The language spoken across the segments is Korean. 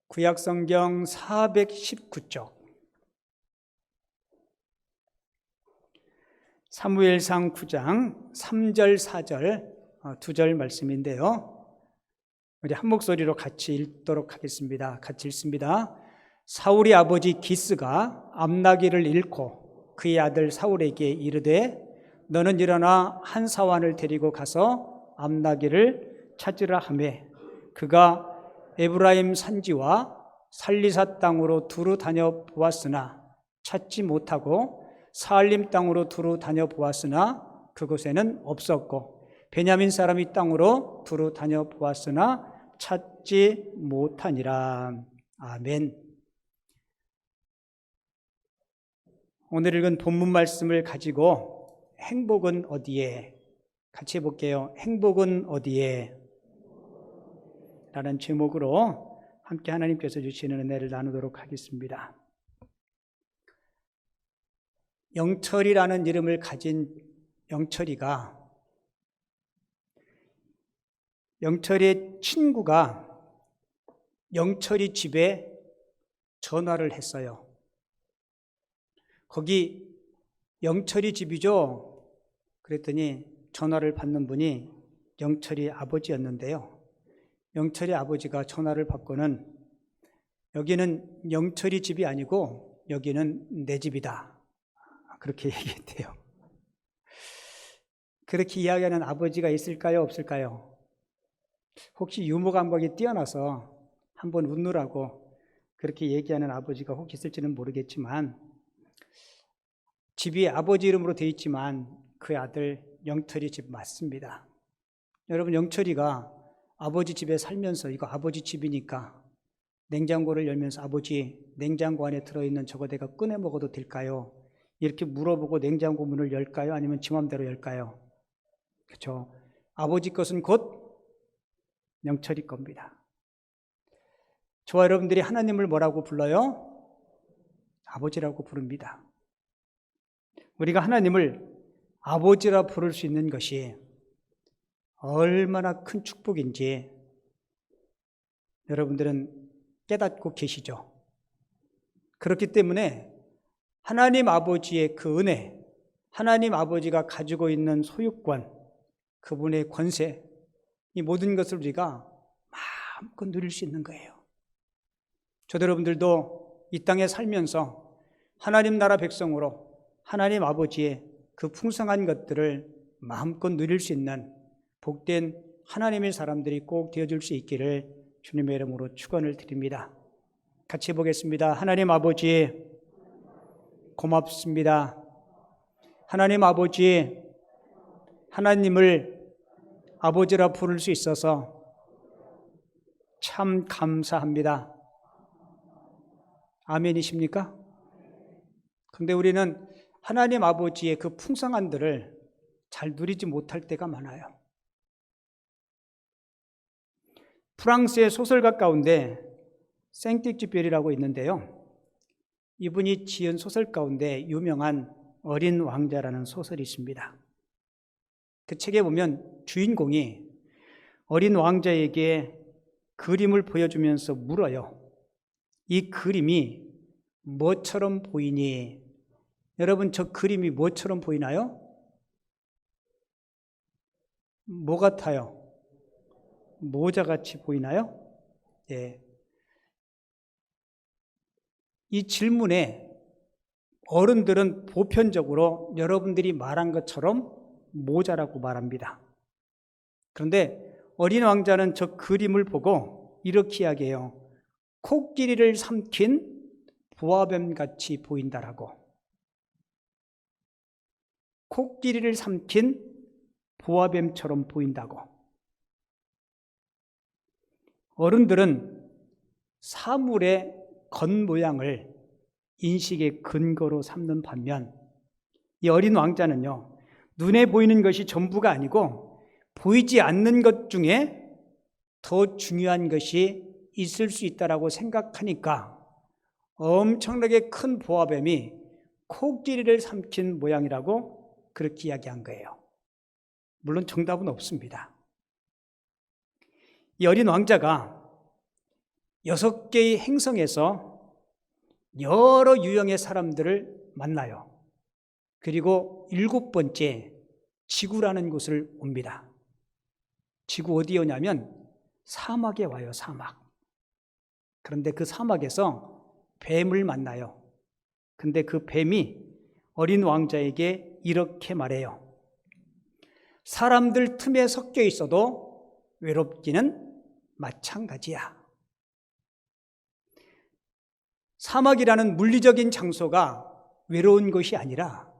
구약성경 419쪽 사무엘상 9장 3절 4절 두 절 말씀인데요. 우리 한 목소리로 같이 읽도록 하겠습니다. 같이 읽습니다. 사울의 아버지 기스가 암나기를 잃고 그의 아들 사울에게 이르되 너는 일어나 한 사환을 데리고 가서 암나기를 찾으라 하매 그가 에브라임 산지와 살리사 땅으로 두루 다녀보았으나 찾지 못하고 사알림 땅으로 두루 다녀보았으나 그곳에는 없었고 베냐민 사람이 땅으로 두루 다녀보았으나 찾지 못하니라. 아멘. 오늘 읽은 본문 말씀을 가지고 행복은 어디에? 같이 해볼게요. 행복은 어디에? 라는 제목으로 함께 하나님께서 주시는 은혜를 나누도록 하겠습니다. 영철이라는 이름을 가진 영철이가 영철이의 친구가 영철이 집에 전화를 했어요. 거기 영철이 집이죠? 그랬더니 전화를 받는 분이 영철이 아버지였는데요. 영철이 아버지가 전화를 받고는 여기는 영철이 집이 아니고 여기는 내 집이다. 그렇게 얘기했대요. 그렇게 이야기하는 아버지가 있을까요? 없을까요? 혹시 유머 감각이 뛰어나서 한번 웃느라고 그렇게 얘기하는 아버지가 혹시 있을지는 모르겠지만 집이 아버지 이름으로 되어 있지만 그 아들 영철이 집 맞습니다. 여러분, 영철이가 아버지 집에 살면서 이거 아버지 집이니까 냉장고를 열면서 아버지, 냉장고 안에 들어있는 저거 내가 꺼내 먹어도 될까요? 이렇게 물어보고 냉장고 문을 열까요? 아니면 지 맘대로 열까요? 그렇죠? 아버지 것은 곧 영철이 겁니다. 저와 여러분들이 하나님을 뭐라고 불러요? 아버지라고 부릅니다. 우리가 하나님을 아버지라 부를 수 있는 것이 얼마나 큰 축복인지 여러분들은 깨닫고 계시죠? 그렇기 때문에 하나님 아버지의 그 은혜, 하나님 아버지가 가지고 있는 소유권, 그분의 권세, 이 모든 것을 우리가 마음껏 누릴 수 있는 거예요. 저도 여러분들도 이 땅에 살면서 하나님 나라 백성으로 하나님 아버지의 그 풍성한 것들을 마음껏 누릴 수 있는 복된 하나님의 사람들이 꼭 되어줄 수 있기를 주님의 이름으로 축원을 드립니다. 같이 보겠습니다. 하나님 아버지 고맙습니다. 하나님 아버지, 하나님을 아버지라 부를 수 있어서 참 감사합니다. 아멘이십니까? 그런데 우리는 하나님 아버지의 그 풍성함들을 잘 누리지 못할 때가 많아요. 프랑스의 소설가 가운데 생텍쥐페리라고 있는데요. 이분이 지은 소설 가운데 유명한 어린 왕자라는 소설이 있습니다. 그 책에 보면 주인공이 어린 왕자에게 그림을 보여주면서 물어요. 이 그림이 뭐처럼 보이니? 여러분, 저 그림이 뭐처럼 보이나요? 뭐 같아요? 모자같이 보이나요? 예. 이 질문에 어른들은 보편적으로 여러분들이 말한 것처럼 모자라고 말합니다. 그런데 어린 왕자는 저 그림을 보고 이렇게 이야기해요. 코끼리를 삼킨 보아뱀같이 보인다라고. 코끼리를 삼킨 보아뱀처럼 보인다고. 어른들은 사물의 겉모양을 인식의 근거로 삼는 반면 이 어린 왕자는요, 눈에 보이는 것이 전부가 아니고 보이지 않는 것 중에 더 중요한 것이 있을 수 있다라고 생각하니까 엄청나게 큰 보아뱀이 코끼리를 삼킨 모양이라고 그렇게 이야기한 거예요. 물론 정답은 없습니다. 이 어린 왕자가 6개의 행성에서 여러 유형의 사람들을 만나요. 그리고 7번째 지구라는 곳을 옵니다. 지구 어디에 오냐면 사막에 와요. 사막. 그런데 그 사막에서 뱀을 만나요. 근데 그 뱀이 어린 왕자에게 이렇게 말해요. 사람들 틈에 섞여 있어도 외롭기는 마찬가지야. 사막이라는 물리적인 장소가 외로운 것이 아니라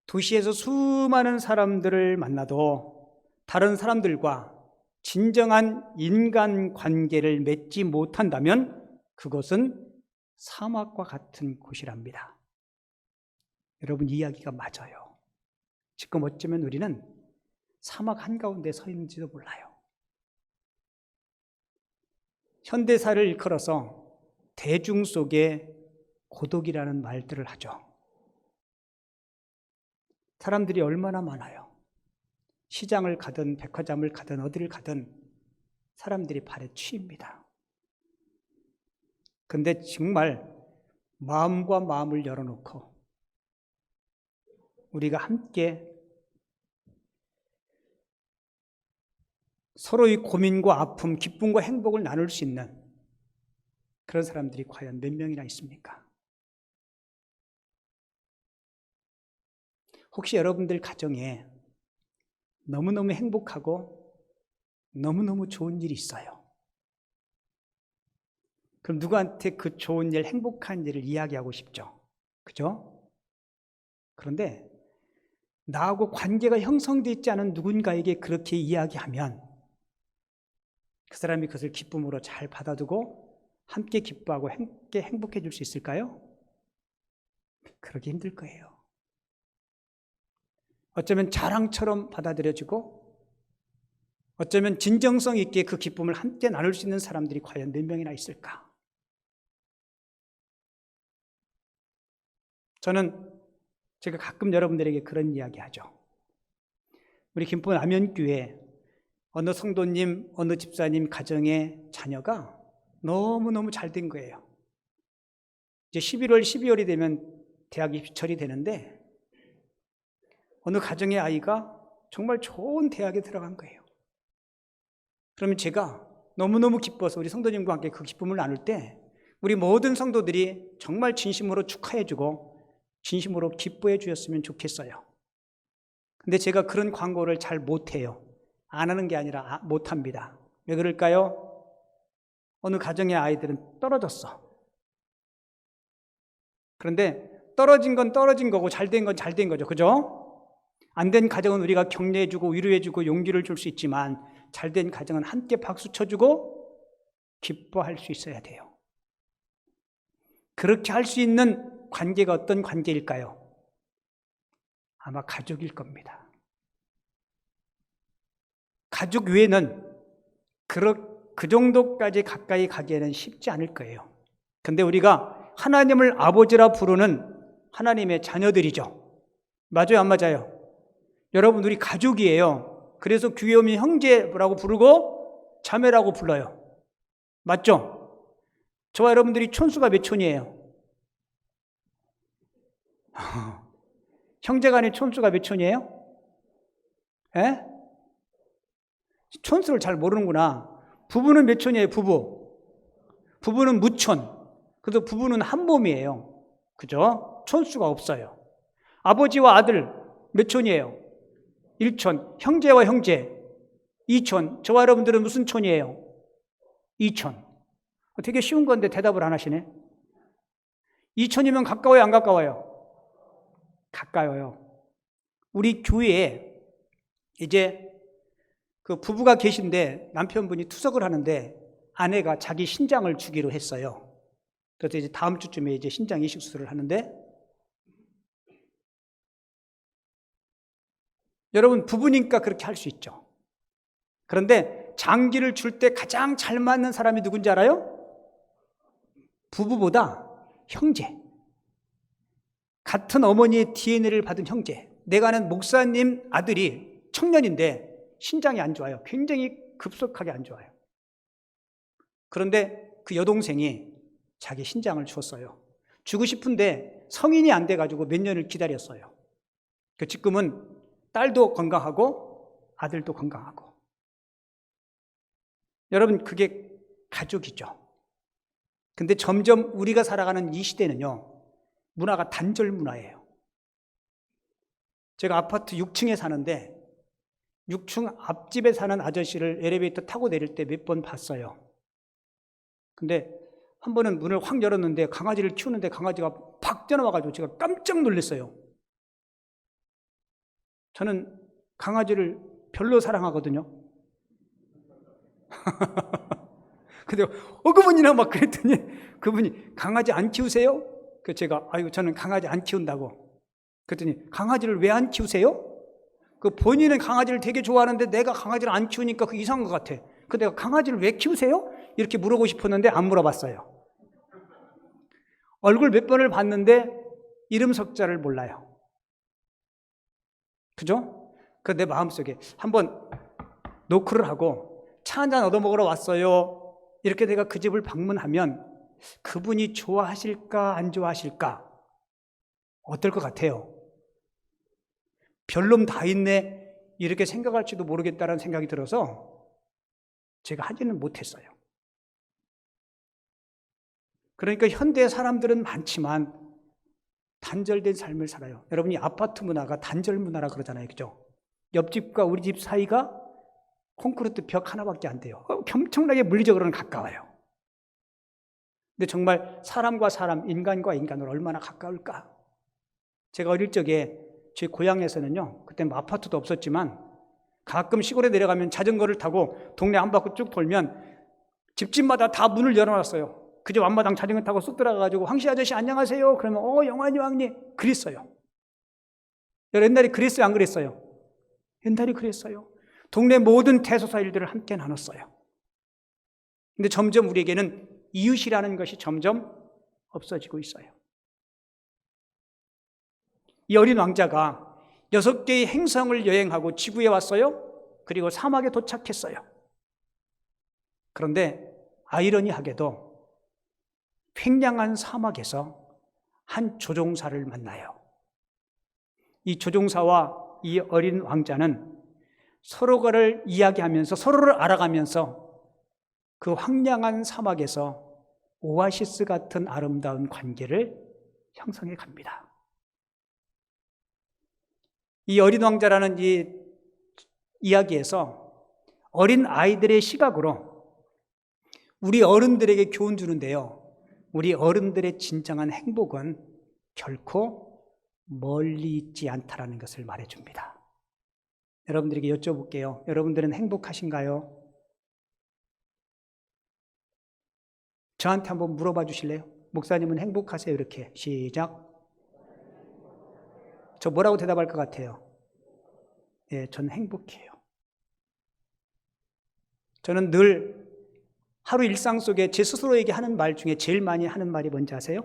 도시에서 수많은 사람들을 만나도 다른 사람들과 진정한 인간 관계를 맺지 못한다면 그것은 사막과 같은 곳이랍니다. 여러분, 이야기가 맞아요. 지금 어쩌면 우리는 사막 한가운데 서 있는지도 몰라요. 현대사를 일컬어서 대중 속에 고독이라는 말들을 하죠. 사람들이 얼마나 많아요. 시장을 가든 백화점을 가든 어디를 가든 사람들이 발에 취입니다. 근데 정말 마음과 마음을 열어놓고 우리가 함께 서로의 고민과 아픔, 기쁨과 행복을 나눌 수 있는 그런 사람들이 과연 몇 명이나 있습니까? 혹시 여러분들 가정에 너무너무 행복하고 너무너무 좋은 일이 있어요. 그럼 누구한테 그 좋은 일, 행복한 일을 이야기하고 싶죠? 그죠? 그런데 나하고 관계가 형성되어 있지 않은 누군가에게 그렇게 이야기하면 그 사람이 그것을 기쁨으로 잘 받아두고 함께 기뻐하고 함께 행복해질 수 있을까요? 그러기 힘들 거예요. 어쩌면 자랑처럼 받아들여지고 어쩌면 진정성 있게 그 기쁨을 함께 나눌 수 있는 사람들이 과연 몇 명이나 있을까? 저는 제가 가끔 여러분들에게 그런 이야기 하죠. 우리 김포 남현교회 어느 성도님, 어느 집사님 가정의 자녀가 너무너무 잘 된 거예요. 이제 11월, 12월이 되면 대학 입시철이 되는데 어느 가정의 아이가 정말 좋은 대학에 들어간 거예요. 그러면 제가 너무너무 기뻐서 우리 성도님과 함께 그 기쁨을 나눌 때 우리 모든 성도들이 정말 진심으로 축하해주고 진심으로 기뻐해 주셨으면 좋겠어요. 근데 제가 그런 광고를 잘 못해요. 안 하는 게 아니라 못합니다. 왜 그럴까요? 어느 가정의 아이들은 떨어졌어. 그런데 떨어진 건 떨어진 거고 잘 된 건 잘 된 거죠. 그죠? 안 된 가정은 우리가 격려해주고 위로해주고 용기를 줄 수 있지만 잘 된 가정은 함께 박수 쳐주고 기뻐할 수 있어야 돼요. 그렇게 할 수 있는 관계가 어떤 관계일까요? 아마 가족일 겁니다. 가족 외에는 그 정도까지 가까이 가기에는 쉽지 않을 거예요. 근데 우리가 하나님을 아버지라 부르는 하나님의 자녀들이죠. 맞아요, 안 맞아요? 여러분, 우리 가족이에요. 그래서 교회 오면 형제라고 부르고 자매라고 불러요. 맞죠? 저와 여러분들이 촌수가 몇 촌이에요? 형제간의 촌수가 몇 촌이에요? 에? 촌수를 잘 모르는구나. 부부는 몇 촌이에요? 부부는 무촌. 그래서 부부는 한 몸이에요. 그죠? 촌수가 없어요. 아버지와 아들 몇 촌이에요? 1촌. 형제와 형제 2촌. 저와 여러분들은 무슨 촌이에요? 2촌. 되게 쉬운 건데 대답을 안 하시네. 2촌이면 가까워요, 안 가까워요? 가까워요. 우리 교회에 이제 그 부부가 계신데 남편분이 투석을 하는데 아내가 자기 신장을 주기로 했어요. 그래서 이제 다음 주쯤에 이제 신장 이식 수술을 하는데 여러분, 부부니까 그렇게 할 수 있죠. 그런데 장기를 줄 때 가장 잘 맞는 사람이 누군지 알아요? 부부보다 형제. 같은 어머니의 DNA를 받은 형제. 내가 아는 목사님 아들이 청년인데 신장이 안 좋아요. 굉장히 급속하게 안 좋아요. 그런데 그 여동생이 자기 신장을 주었어요. 주고 싶은데 성인이 안 돼가지고 몇 년을 기다렸어요. 지금은 딸도 건강하고 아들도 건강하고. 여러분, 그게 가족이죠. 근데 점점 우리가 살아가는 이 시대는요, 문화가 단절 문화예요. 제가 아파트 6층에 사는데 6층 앞집에 사는 아저씨를 엘리베이터 타고 내릴 때 몇 번 봤어요. 근데 한 번은 문을 확 열었는데 강아지를 키우는데 강아지가 팍 뛰어나와가지고 제가 깜짝 놀랐어요. 저는 강아지를 별로 사랑하거든요. 근데 그분이나 막 그랬더니 그분이 강아지 안 키우세요? 그 제가 저는 강아지 안 키운다고. 그랬더니 강아지를 왜 안 키우세요? 그 본인은 강아지를 되게 좋아하는데 내가 강아지를 안 키우니까 그게 이상한 것 같아. 그 내가 강아지를 왜 키우세요? 이렇게 물어보고 싶었는데 안 물어봤어요. 얼굴 몇 번을 봤는데 이름 석자를 몰라요. 그죠? 그 내 마음속에 한번 노크를 하고 차 한잔 얻어먹으러 왔어요. 이렇게 내가 그 집을 방문하면 그분이 좋아하실까 안 좋아하실까? 어떨 것 같아요? 별놈 다 있네 이렇게 생각할지도 모르겠다는 생각이 들어서 제가 하지는 못했어요. 그러니까 현대 사람들은 많지만 단절된 삶을 살아요. 여러분이 아파트 문화가 단절 문화라 그러잖아요. 그죠? 옆집과 우리 집 사이가 콘크리트 벽 하나밖에 안 돼요. 엄청나게 물리적으로는 가까워요. 근데 정말 사람과 사람, 인간과 인간으로 얼마나 가까울까? 제가 어릴 적에 제 고향에서는요, 그때 뭐 아파트도 없었지만 가끔 시골에 내려가면 자전거를 타고 동네 한 바퀴 쭉 돌면 집집마다 다 문을 열어놨어요. 그 집 앞마당 자전거 타고 쑥 들어가가지고 황씨 아저씨 안녕하세요. 그러면 영환이 왕님 그랬어요. 옛날에 그랬어요, 안 그랬어요? 옛날에 그랬어요. 동네 모든 대소사 일들을 함께 나눴어요. 근데 점점 우리에게는 이웃이라는 것이 점점 없어지고 있어요. 이 어린 왕자가 6개의 행성을 여행하고 지구에 왔어요. 그리고 사막에 도착했어요. 그런데 아이러니하게도 횡량한 사막에서 한 조종사를 만나요. 이 조종사와 이 어린 왕자는 서로를 이야기하면서 서로를 알아가면서 그 황량한 사막에서 오아시스 같은 아름다운 관계를 형성해 갑니다. 이 어린 왕자라는 이 이야기에서 어린 아이들의 시각으로 우리 어른들에게 교훈 주는데요. 우리 어른들의 진정한 행복은 결코 멀리 있지 않다라는 것을 말해줍니다. 여러분들에게 여쭤볼게요. 여러분들은 행복하신가요? 저한테 한번 물어봐 주실래요? 목사님은 행복하세요? 이렇게 시작. 저 뭐라고 대답할 것 같아요? 예, 저는 행복해요. 저는 늘 하루 일상 속에 제 스스로에게 하는 말 중에 제일 많이 하는 말이 뭔지 아세요?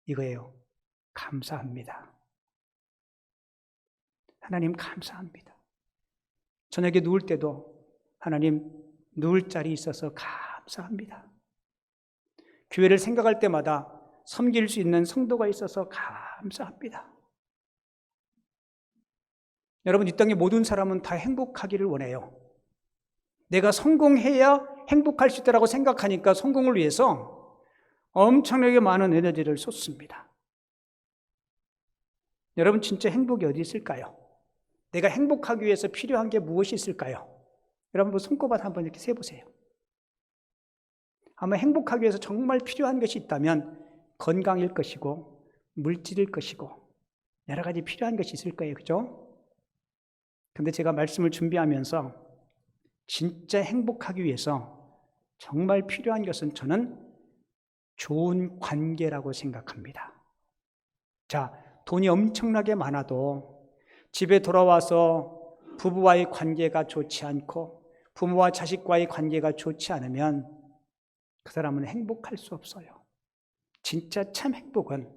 이거예요. 감사합니다. 하나님 감사합니다. 저녁에 누울 때도 하나님 누울 자리 있어서 감사합니다. 교회를 생각할 때마다 섬길 수 있는 성도가 있어서 감사합니다. 여러분, 이 땅의 모든 사람은 다 행복하기를 원해요. 내가 성공해야 행복할 수 있다고 생각하니까 성공을 위해서 엄청나게 많은 에너지를 쏟습니다. 여러분, 진짜 행복이 어디 있을까요? 내가 행복하기 위해서 필요한 게 무엇이 있을까요? 여러분, 손꼽아서 한번 이렇게 세보세요. 아마 행복하기 위해서 정말 필요한 것이 있다면 건강일 것이고 물질일 것이고 여러 가지 필요한 것이 있을 거예요. 그죠? 근데 제가 말씀을 준비하면서 진짜 행복하기 위해서 정말 필요한 것은 저는 좋은 관계라고 생각합니다. 자, 돈이 엄청나게 많아도 집에 돌아와서 부부와의 관계가 좋지 않고 부모와 자식과의 관계가 좋지 않으면 그 사람은 행복할 수 없어요. 진짜 참 행복은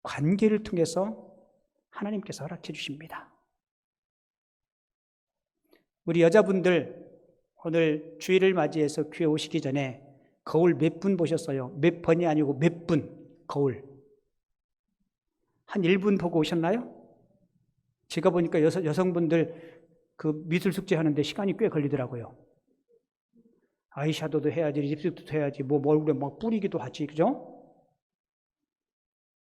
관계를 통해서 하나님께서 허락해 주십니다. 우리 여자분들 오늘 주일을 맞이해서 교회 오시기 전에 거울 몇 분 보셨어요? 몇 번이 아니고 몇 분 거울. 한 1분 보고 오셨나요? 제가 보니까 여성분들 그 미술 숙제 하는데 시간이 꽤 걸리더라고요. 아이샤도도 해야지, 립스틱도 해야지, 뭐 얼굴에 막 뿌리기도 하지, 그죠?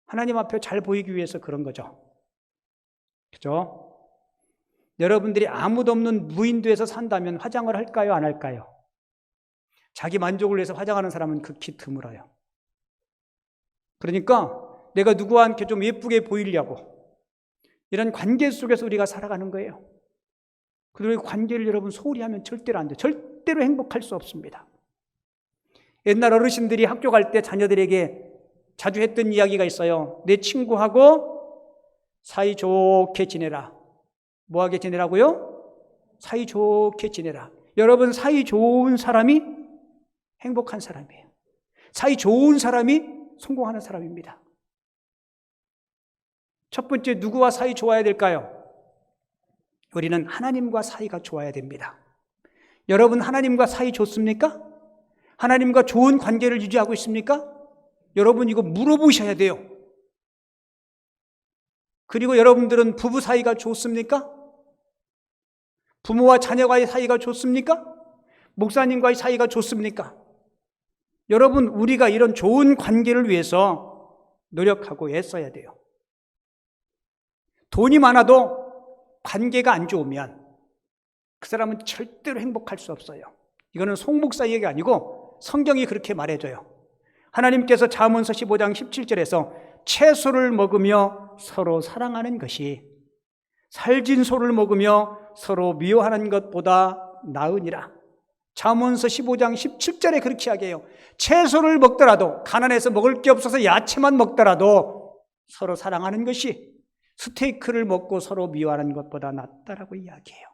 하나님 앞에 잘 보이기 위해서 그런 거죠. 그죠? 여러분들이 아무도 없는 무인도에서 산다면 화장을 할까요? 안 할까요? 자기 만족을 위해서 화장하는 사람은 극히 드물어요. 그러니까 내가 누구와 함께 좀 예쁘게 보이려고 이런 관계 속에서 우리가 살아가는 거예요. 그리고 관계를 여러분 소홀히 하면 절대로 안 돼요. 절대로 행복할 수 없습니다. 옛날 어르신들이 학교 갈 때 자녀들에게 자주 했던 이야기가 있어요. 내 친구하고 사이좋게 지내라. 뭐하게 지내라고요? 사이좋게 지내라. 여러분, 사이 좋은 사람이 행복한 사람이에요. 사이 좋은 사람이 성공하는 사람입니다. 첫 번째, 누구와 사이 좋아야 될까요? 우리는 하나님과 사이가 좋아야 됩니다. 여러분, 하나님과 사이 좋습니까? 하나님과 좋은 관계를 유지하고 있습니까? 여러분, 이거 물어보셔야 돼요. 그리고 여러분들은 부부 사이가 좋습니까? 부모와 자녀와의 사이가 좋습니까? 목사님과의 사이가 좋습니까? 여러분, 우리가 이런 좋은 관계를 위해서 노력하고 애써야 돼요. 돈이 많아도 관계가 안 좋으면 그 사람은 절대로 행복할 수 없어요. 이거는 송 목사 얘기가 아니고 성경이 그렇게 말해줘요. 하나님께서 잠언서 15장 17절에서 채소를 먹으며 서로 사랑하는 것이 살진 소를 먹으며 서로 미워하는 것보다 나으니라. 잠언서 15장 17절에 그렇게 이야기해요. 채소를 먹더라도, 가난해서 먹을 게 없어서 야채만 먹더라도 서로 사랑하는 것이 스테이크를 먹고 서로 미워하는 것보다 낫다라고 이야기해요.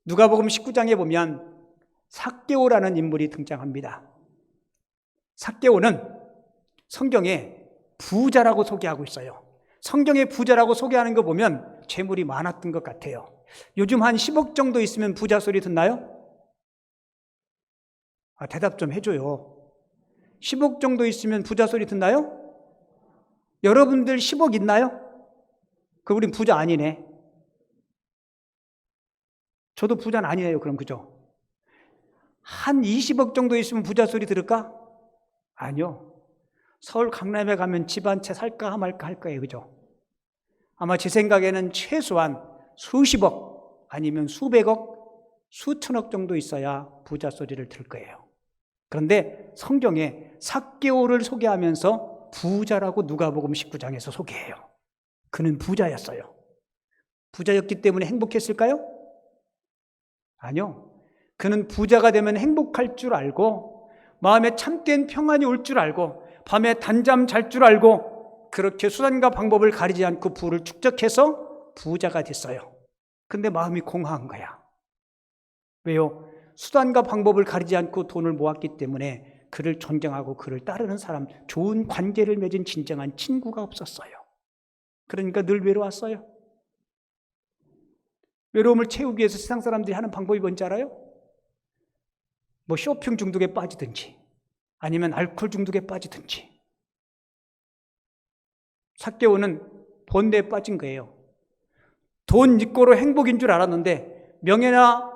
누가복음 19장에 보면 삭개오라는 인물이 등장합니다. 삭개오는 성경에 부자라고 소개하고 있어요. 성경에 부자라고 소개하는 거 보면 재물이 많았던 것 같아요. 요즘 한 10억 정도 있으면 부자 소리 듣나요? 대답 좀 해줘요. 10억 정도 있으면 부자 소리 듣나요? 여러분들 10억 있나요? 우린 부자 아니네. 저도 부자는 아니에요. 그럼 그죠? 한 20억 정도 있으면 부자 소리 들을까? 아니요. 서울 강남에 가면 집 한 채 살까 말까 할 거예요. 그죠? 아마 제 생각에는 최소한 수십억 아니면 수백억, 수천억 정도 있어야 부자 소리를 들을 거예요. 그런데 성경에 삭개오를 소개하면서 부자라고 누가복음 19장에서 소개해요. 그는 부자였어요. 부자였기 때문에 행복했을까요? 아니요. 그는 부자가 되면 행복할 줄 알고 마음에 참된 평안이 올 줄 알고 밤에 단잠 잘 줄 알고 그렇게 수단과 방법을 가리지 않고 부를 축적해서 부자가 됐어요. 근데 마음이 공허한 거야. 왜요? 수단과 방법을 가리지 않고 돈을 모았기 때문에 그를 존경하고 그를 따르는 사람, 좋은 관계를 맺은 진정한 친구가 없었어요. 그러니까 늘 외로웠어요. 외로움을 채우기 위해서 세상 사람들이 하는 방법이 뭔지 알아요? 뭐 쇼핑 중독에 빠지든지 아니면 알코올 중독에 빠지든지. 삭개오는 본대에 빠진 거예요. 돈 있고로 행복인 줄 알았는데, 명예나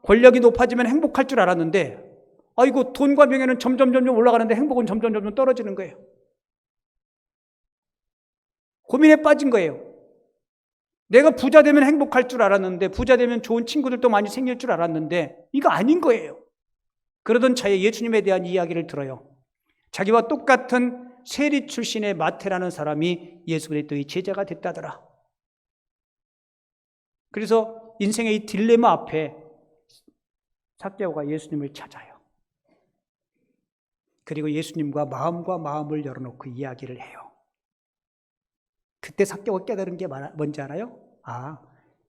권력이 높아지면 행복할 줄 알았는데, 아이고 돈과 명예는 점점 올라가는데 행복은 점점 떨어지는 거예요. 고민에 빠진 거예요. 내가 부자 되면 행복할 줄 알았는데, 부자 되면 좋은 친구들도 많이 생길 줄 알았는데 이거 아닌 거예요. 그러던 차에 예수님에 대한 이야기를 들어요. 자기와 똑같은 세리 출신의 마태라는 사람이 예수 그리스도의 제자가 됐다더라. 그래서 인생의 이 딜레마 앞에 삭개오가 예수님을 찾아요. 그리고 예수님과 마음을 열어놓고 이야기를 해요. 그때 삭개오가 깨달은 게 뭔지 알아요?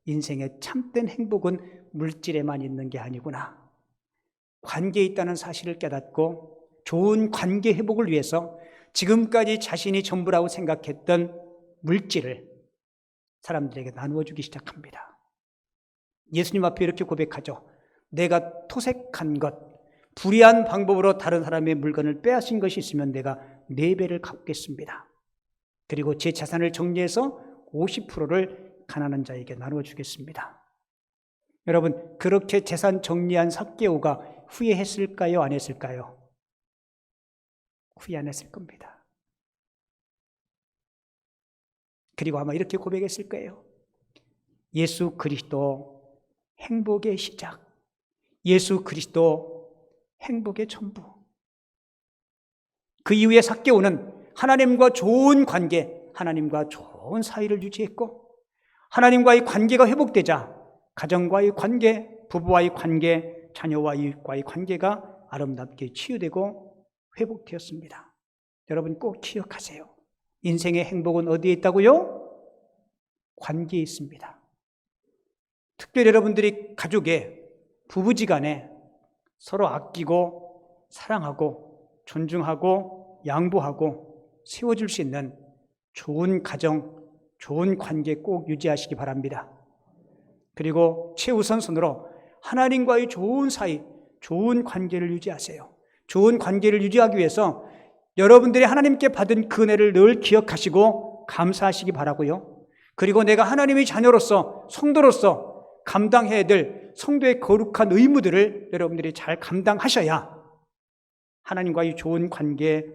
인생의 참된 행복은 물질에만 있는 게 아니구나. 관계에 있다는 사실을 깨닫고 좋은 관계 회복을 위해서 지금까지 자신이 전부라고 생각했던 물질을 사람들에게 나누어 주기 시작합니다. 예수님 앞에 이렇게 고백하죠. 내가 토색한 것, 불의한 방법으로 다른 사람의 물건을 빼앗은 것이 있으면 내가 4배를 갚겠습니다. 그리고 제 자산을 정리해서 50%를 가난한 자에게 나누어 주겠습니다. 여러분, 그렇게 재산 정리한 삭개오가 후회했을까요? 안 했을까요? 후회 안 했을 겁니다. 그리고 아마 이렇게 고백했을 거예요. 예수 그리스도 행복의 시작, 예수 그리스도 행복의 전부. 그 이후에 삭개오는 하나님과 좋은 관계, 하나님과 좋은 사이를 유지했고, 하나님과의 관계가 회복되자 가정과의 관계, 부부와의 관계, 자녀와의 관계가 아름답게 치유되고 회복되었습니다. 여러분 꼭 기억하세요. 인생의 행복은 어디에 있다고요? 관계에 있습니다. 특별히 여러분들이 가족에, 부부지간에 서로 아끼고 사랑하고 존중하고 양보하고 세워줄 수 있는 좋은 가정, 좋은 관계 꼭 유지하시기 바랍니다. 그리고 최우선순으로 하나님과의 좋은 사이, 좋은 관계를 유지하세요. 좋은 관계를 유지하기 위해서 여러분들이 하나님께 받은 그 은혜를 늘 기억하시고 감사하시기 바라고요. 그리고 내가 하나님의 자녀로서, 성도로서 감당해야 될 성도의 거룩한 의무들을 여러분들이 잘 감당하셔야 하나님과의 좋은 관계,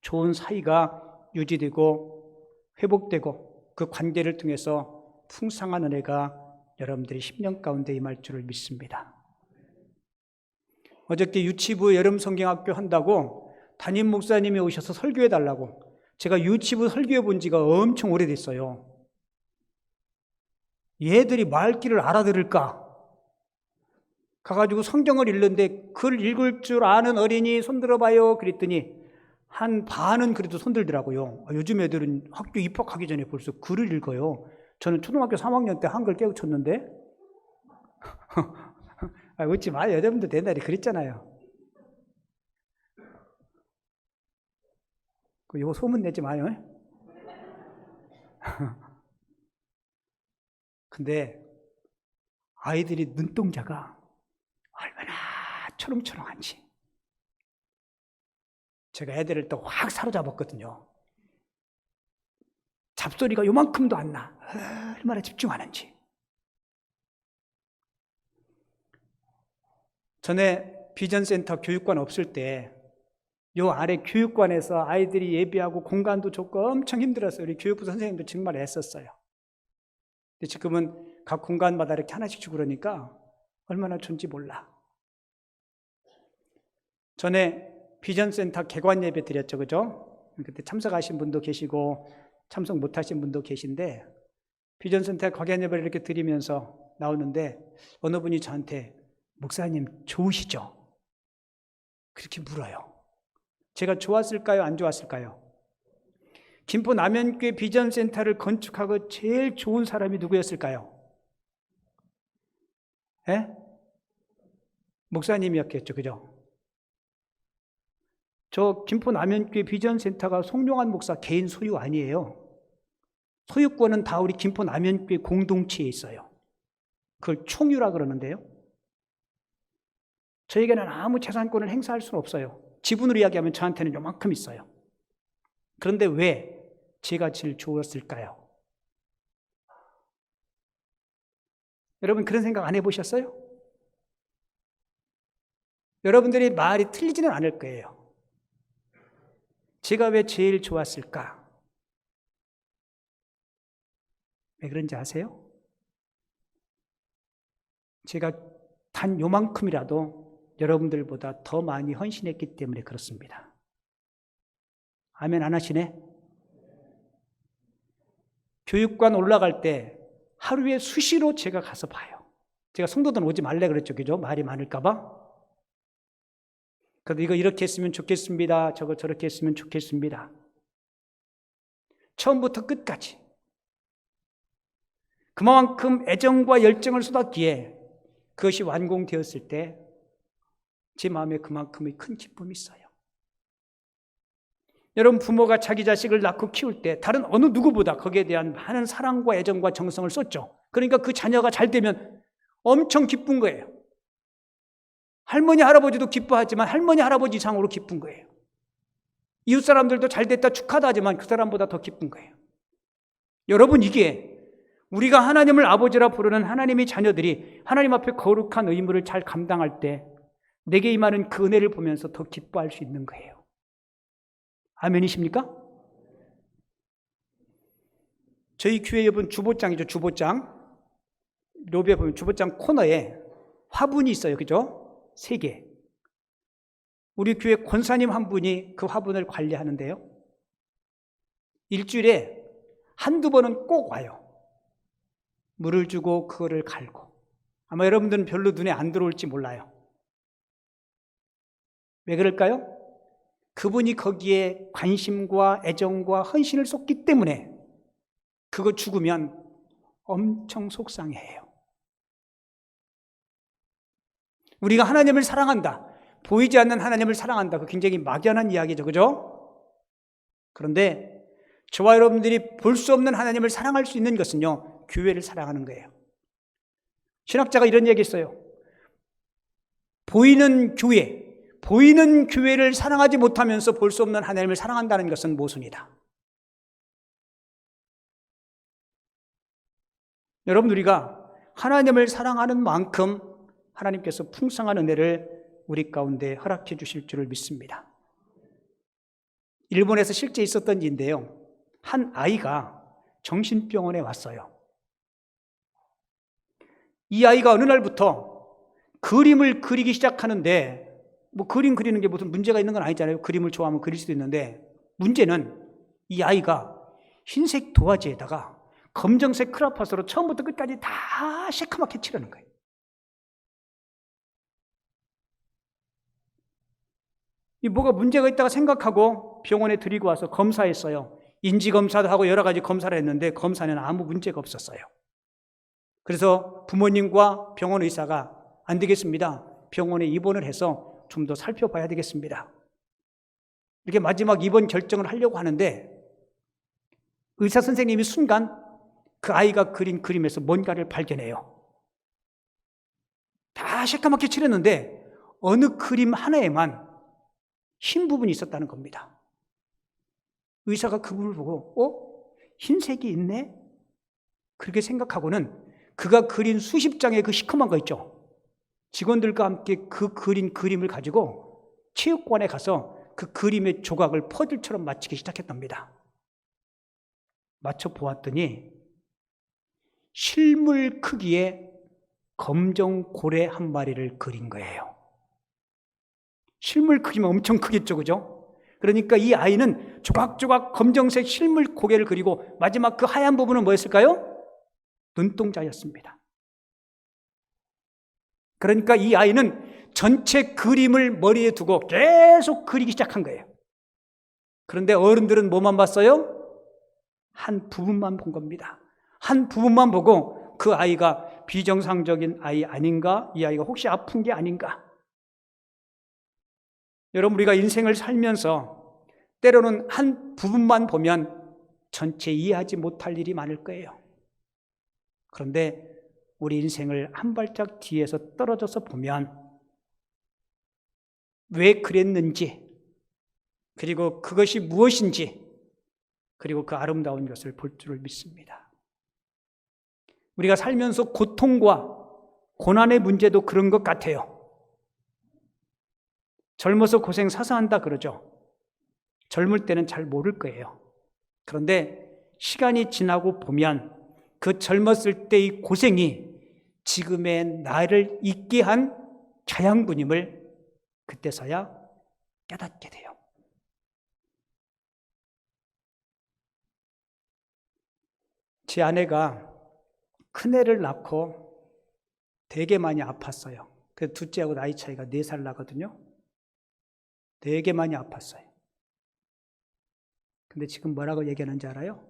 좋은 사이가 유지되고 회복되고 그 관계를 통해서 풍성한 은혜가 여러분들이 10년 가운데 임할 줄을 믿습니다. 어저께 유치부 여름 성경학교 한다고 담임 목사님이 오셔서 설교해 달라고, 제가 유치부 설교해 본 지가 엄청 오래됐어요. 얘들이 말귀를 알아들을까? 가가지고 성경을 읽는데 글 읽을 줄 아는 어린이 손들어봐요 그랬더니 한 반은 그래도 손들더라고요. 요즘 애들은 학교 입학하기 전에 벌써 글을 읽어요. 저는 초등학교 3학년 때 한글 깨우쳤는데 웃지 마요. 여러분도 옛날에 그랬잖아요. 이거 소문 내지 마요. 근데 아이들이 눈동자가 얼마나 초롱초롱한지 제가 애들을 또 확 사로잡았거든요. 잡소리가 요만큼도 안 나. 얼마나 집중하는지. 전에 비전센터 교육관 없을 때 요 아래 교육관에서 아이들이 예배하고 공간도 좋고 엄청 힘들었어요. 우리 교육부 선생님도 정말 애썼어요. 근데 지금은 각 공간마다 이렇게 하나씩 주고 그러니까 얼마나 좋은지 몰라. 전에 비전센터 개관 예배 드렸죠, 그죠? 그때 참석하신 분도 계시고 참석 못하신 분도 계신데 비전센터 개관 예배를 이렇게 드리면서 나오는데 어느 분이 저한테 목사님 좋으시죠? 그렇게 물어요. 제가 좋았을까요? 안 좋았을까요? 김포 남현교회 비전센터를 건축하고 제일 좋은 사람이 누구였을까요? 예? 목사님이었겠죠, 그죠? 저 김포 남현교회 비전센터가 송룡환 목사 개인 소유 아니에요. 소유권은 다 우리 김포 남현교회 공동체에 있어요. 그걸 총유라 그러는데요. 저에게는 아무 재산권을 행사할 수는 없어요. 지분으로 이야기하면 저한테는 요만큼 있어요. 그런데 왜 제가 제일 좋았을까요? 여러분 그런 생각 안 해보셨어요? 여러분들이 말이 틀리지는 않을 거예요. 제가 왜 제일 좋았을까? 왜 그런지 아세요? 제가 단 요만큼이라도 여러분들보다 더 많이 헌신했기 때문에 그렇습니다. 아멘 안 하시네? 교육관 올라갈 때 하루에 수시로 제가 가서 봐요. 제가 성도들은 오지 말래 그랬죠, 그죠? 말이 많을까 봐. 그래도 이거 이렇게 했으면 좋겠습니다. 저거 저렇게 했으면 좋겠습니다. 처음부터 끝까지. 그만큼 애정과 열정을 쏟았기에 그것이 완공되었을 때 제 마음에 그만큼의 큰 기쁨이 있어요. 여러분 부모가 자기 자식을 낳고 키울 때 다른 어느 누구보다 거기에 대한 많은 사랑과 애정과 정성을 쏟죠. 그러니까 그 자녀가 잘 되면 엄청 기쁜 거예요. 할머니, 할아버지도 기뻐하지만 할머니, 할아버지 이상으로 기쁜 거예요. 이웃 사람들도 잘 됐다 축하다 하지만 그 사람보다 더 기쁜 거예요. 여러분, 이게 우리가 하나님을 아버지라 부르는 하나님의 자녀들이 하나님 앞에 거룩한 의무를 잘 감당할 때 내게 임하는 그 은혜를 보면서 더 기뻐할 수 있는 거예요. 아멘이십니까? 저희 교회 여러분 주보장이죠. 주보장. 로비에 보면 주보장 코너에 화분이 있어요. 그죠? 3개. 우리 교회 권사님 한 분이 그 화분을 관리하는데요. 일주일에 한두 번은 꼭 와요. 물을 주고 그거를 갈고. 아마 여러분들은 별로 눈에 안 들어올지 몰라요. 왜 그럴까요? 그분이 거기에 관심과 애정과 헌신을 쏟기 때문에 그거 죽으면 엄청 속상해해요. 우리가 하나님을 사랑한다. 보이지 않는 하나님을 사랑한다. 그 굉장히 막연한 이야기죠. 그죠? 그런데 저와 여러분들이 볼 수 없는 하나님을 사랑할 수 있는 것은요, 교회를 사랑하는 거예요. 신학자가 이런 얘기 했어요. 보이는 교회를 사랑하지 못하면서 볼 수 없는 하나님을 사랑한다는 것은 모순이다. 여러분, 우리가 하나님을 사랑하는 만큼 하나님께서 풍성한 은혜를 우리 가운데 허락해 주실 줄을 믿습니다. 일본에서 실제 있었던 일인데요. 한 아이가 정신병원에 왔어요. 이 아이가 어느 날부터 그림을 그리기 시작하는데, 뭐 그림 그리는 게 무슨 문제가 있는 건 아니잖아요. 그림을 좋아하면 그릴 수도 있는데, 문제는 이 아이가 흰색 도화지에다가 검정색 크레파스로 처음부터 끝까지 다 새카맣게 칠하는 거예요. 이 뭐가 문제가 있다가 생각하고 병원에 데리고 와서 검사했어요. 인지검사도 하고 여러 가지 검사를 했는데 검사는 아무 문제가 없었어요. 그래서 부모님과 병원 의사가 안 되겠습니다. 병원에 입원을 해서 좀 더 살펴봐야 되겠습니다. 이렇게 마지막 입원 결정을 하려고 하는데 의사 선생님이 순간 그 아이가 그린 그림에서 뭔가를 발견해요. 다 새까맣게 칠했는데 어느 그림 하나에만 흰 부분이 있었다는 겁니다. 의사가 그 부분을 보고 흰색이 있네? 그렇게 생각하고는 그가 그린 수십 장의 그 시커먼 거 있죠? 직원들과 함께 그 그린 그림을 가지고 체육관에 가서 그 그림의 조각을 퍼즐처럼 맞추기 시작했답니다. 맞춰 보았더니 실물 크기의 검정 고래 한 마리를 그린 거예요. 실물 크기면 엄청 크겠죠, 그죠? 그러니까 이 아이는 조각조각 검정색 실물 고개를 그리고 마지막 그 하얀 부분은 뭐였을까요? 눈동자였습니다. 그러니까 이 아이는 전체 그림을 머리에 두고 계속 그리기 시작한 거예요. 그런데 어른들은 뭐만 봤어요? 한 부분만 본 겁니다. 한 부분만 보고 그 아이가 비정상적인 아이 아닌가? 이 아이가 혹시 아픈 게 아닌가? 여러분, 우리가 인생을 살면서 때로는 한 부분만 보면 전체 이해하지 못할 일이 많을 거예요. 그런데 우리 인생을 한 발짝 뒤에서 떨어져서 보면 왜 그랬는지, 그리고 그것이 무엇인지, 그리고 그 아름다운 것을 볼 줄을 믿습니다. 우리가 살면서 고통과 고난의 문제도 그런 것 같아요. 젊어서 고생 사서 한다 그러죠. 젊을 때는 잘 모를 거예요. 그런데 시간이 지나고 보면 그 젊었을 때의 고생이 지금의 나를 있게 한 자양분임을 그때서야 깨닫게 돼요. 제 아내가 큰애를 낳고 되게 많이 아팠어요. 그 둘째하고 나이 차이가 4살 나거든요. 되게 많이 아팠어요. 근데 지금 뭐라고 얘기하는지 알아요?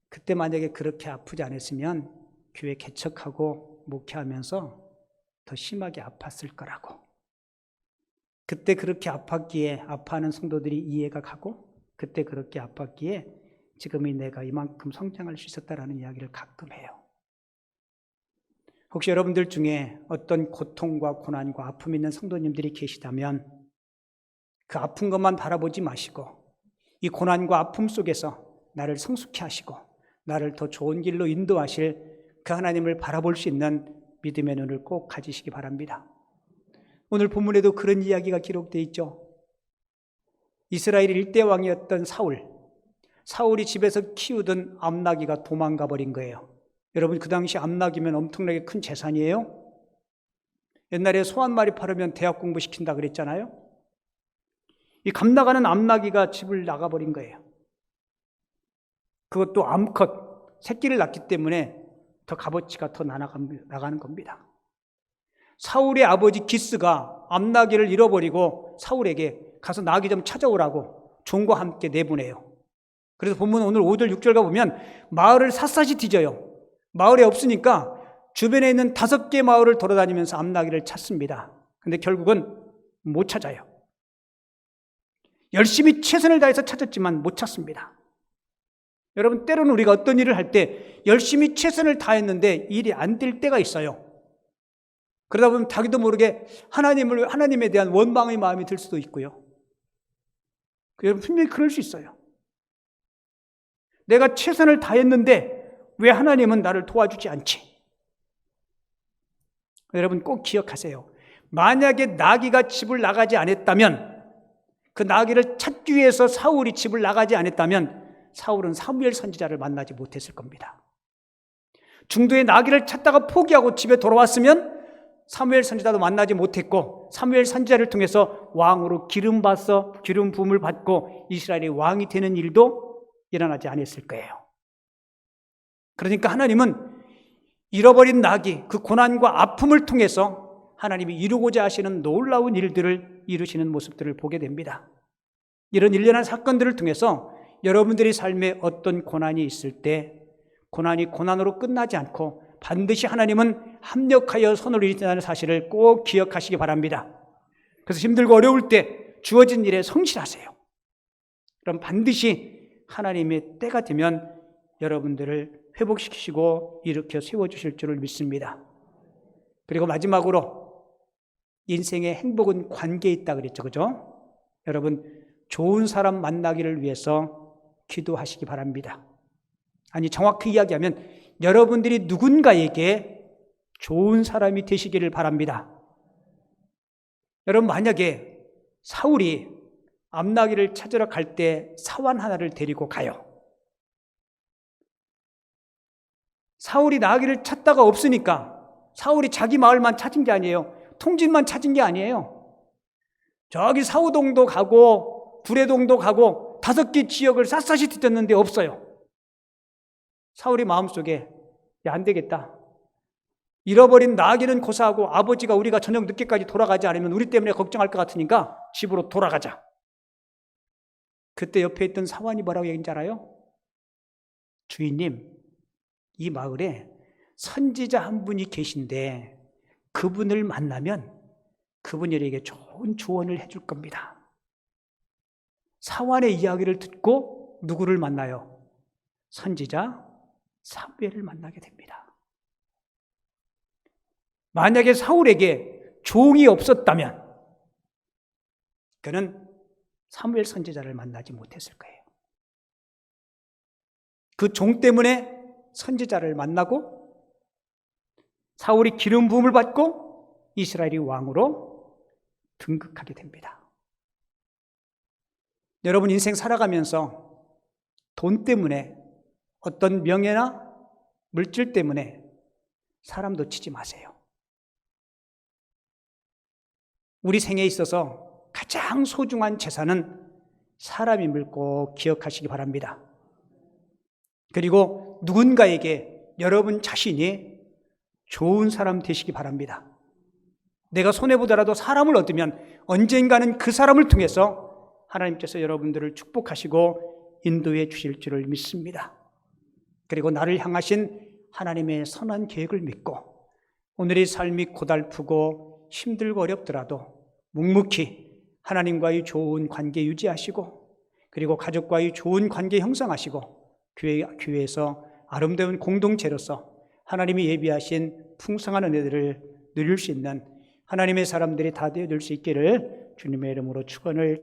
그때 만약에 그렇게 아프지 않았으면 교회 개척하고 목회하면서 더 심하게 아팠을 거라고. 그때 그렇게 아팠기에 아파하는 성도들이 이해가 가고 그때 그렇게 아팠기에 지금의 내가 이만큼 성장할 수 있었다라는 이야기를 가끔 해요. 혹시 여러분들 중에 어떤 고통과 고난과 아픔이 있는 성도님들이 계시다면 그 아픈 것만 바라보지 마시고 이 고난과 아픔 속에서 나를 성숙케 하시고 나를 더 좋은 길로 인도하실 그 하나님을 바라볼 수 있는 믿음의 눈을 꼭 가지시기 바랍니다. 오늘 본문에도 그런 이야기가 기록되어 있죠. 이스라엘 일대 왕이었던 사울이 집에서 키우던 암나귀가 도망가 버린 거예요. 여러분, 그 당시 암나귀면 엄청나게 큰 재산이에요. 옛날에 소 한 마리 팔으면 대학 공부 시킨다 그랬잖아요. 이 감나가는 암나귀가 집을 나가버린 거예요. 그것도 암컷, 새끼를 낳기 때문에 더 값어치가 더 나가는 겁니다. 사울의 아버지 기스가 암나귀를 잃어버리고 사울에게 가서 나귀 좀 찾아오라고 종과 함께 내보내요. 그래서 본문 오늘 5절 6절 가보면 마을을 샅샅이 뒤져요. 마을에 없으니까 주변에 있는 5개 마을을 돌아다니면서 암나귀를 찾습니다. 근데 결국은 못 찾아요. 열심히 최선을 다해서 찾았지만 못 찾습니다. 여러분, 때로는 우리가 어떤 일을 할 때 열심히 최선을 다했는데 일이 안 될 때가 있어요. 그러다 보면 자기도 모르게 하나님에 대한 원망의 마음이 들 수도 있고요. 여러분, 분명히 그럴 수 있어요. 내가 최선을 다했는데 왜 하나님은 나를 도와주지 않지? 여러분, 꼭 기억하세요. 만약에 나귀가 집을 나가지 않았다면, 그 나귀를 찾기 위해서 사울이 집을 나가지 않았다면 사울은 사무엘 선지자를 만나지 못했을 겁니다. 중도에 나귀를 찾다가 포기하고 집에 돌아왔으면 사무엘 선지자도 만나지 못했고 사무엘 선지자를 통해서 왕으로 기름 부음을 받고 이스라엘의 왕이 되는 일도 일어나지 않았을 거예요. 그러니까 하나님은 잃어버린 나귀, 그 고난과 아픔을 통해서 하나님이 이루고자 하시는 놀라운 일들을 이루시는 모습들을 보게 됩니다. 이런 일련한 사건들을 통해서 여러분들의 삶에 어떤 고난이 있을 때 고난이 고난으로 끝나지 않고 반드시 하나님은 합력하여 선을 이룬다는 사실을 꼭 기억하시기 바랍니다. 그래서 힘들고 어려울 때 주어진 일에 성실하세요. 그럼 반드시 하나님의 때가 되면 여러분들을 회복시키시고 일으켜 세워주실 줄을 믿습니다. 그리고 마지막으로 인생의 행복은 관계에 있다 그랬죠. 그죠? 여러분, 좋은 사람 만나기를 위해서 기도하시기 바랍니다. 아니, 정확히 이야기하면 여러분들이 누군가에게 좋은 사람이 되시기를 바랍니다. 여러분, 만약에 사울이 암나귀를 찾으러 갈 때 사환 하나를 데리고 가요. 사울이 나귀를 찾다가 없으니까 사울이 자기 마을만 찾은 게 아니에요. 통진만 찾은 게 아니에요. 저기 사우동도 가고 구례동도 가고 5개 지역을 샅샅이 뒤졌는데 없어요. 사울이 마음속에 안 되겠다. 잃어버린 나귀는 고사하고 아버지가 우리가 저녁 늦게까지 돌아가지 않으면 우리 때문에 걱정할 것 같으니까 집으로 돌아가자. 그때 옆에 있던 사환이 뭐라고 얘기인지 알아요? 주인님, 이 마을에 선지자 한 분이 계신데 그분을 만나면 그분이 우리에게 좋은 조언을 해줄 겁니다. 사환의 이야기를 듣고 누구를 만나요? 선지자 사무엘을 만나게 됩니다. 만약에 사울에게 종이 없었다면 그는 사무엘 선지자를 만나지 못했을 거예요. 그 종 때문에 선지자를 만나고 사울이 기름 부음을 받고 이스라엘이 왕으로 등극하게 됩니다. 여러분, 인생 살아가면서 돈 때문에 어떤 명예나 물질 때문에 사람 놓치지 마세요. 우리 생에 있어서 가장 소중한 재산은 사람임을 꼭 기억하시기 바랍니다. 그리고 누군가에게 여러분 자신이 좋은 사람 되시기 바랍니다. 내가 손해보더라도 사람을 얻으면 언젠가는 그 사람을 통해서 하나님께서 여러분들을 축복하시고 인도해 주실 줄을 믿습니다. 그리고 나를 향하신 하나님의 선한 계획을 믿고 오늘의 삶이 고달프고 힘들고 어렵더라도 묵묵히 하나님과의 좋은 관계 유지하시고 그리고 가족과의 좋은 관계 형성하시고 교회에서 아름다운 공동체로서 하나님이 예비하신 풍성한 은혜들을 누릴 수 있는 하나님의 사람들이 다 되어줄 수 있기를 주님의 이름으로 축원을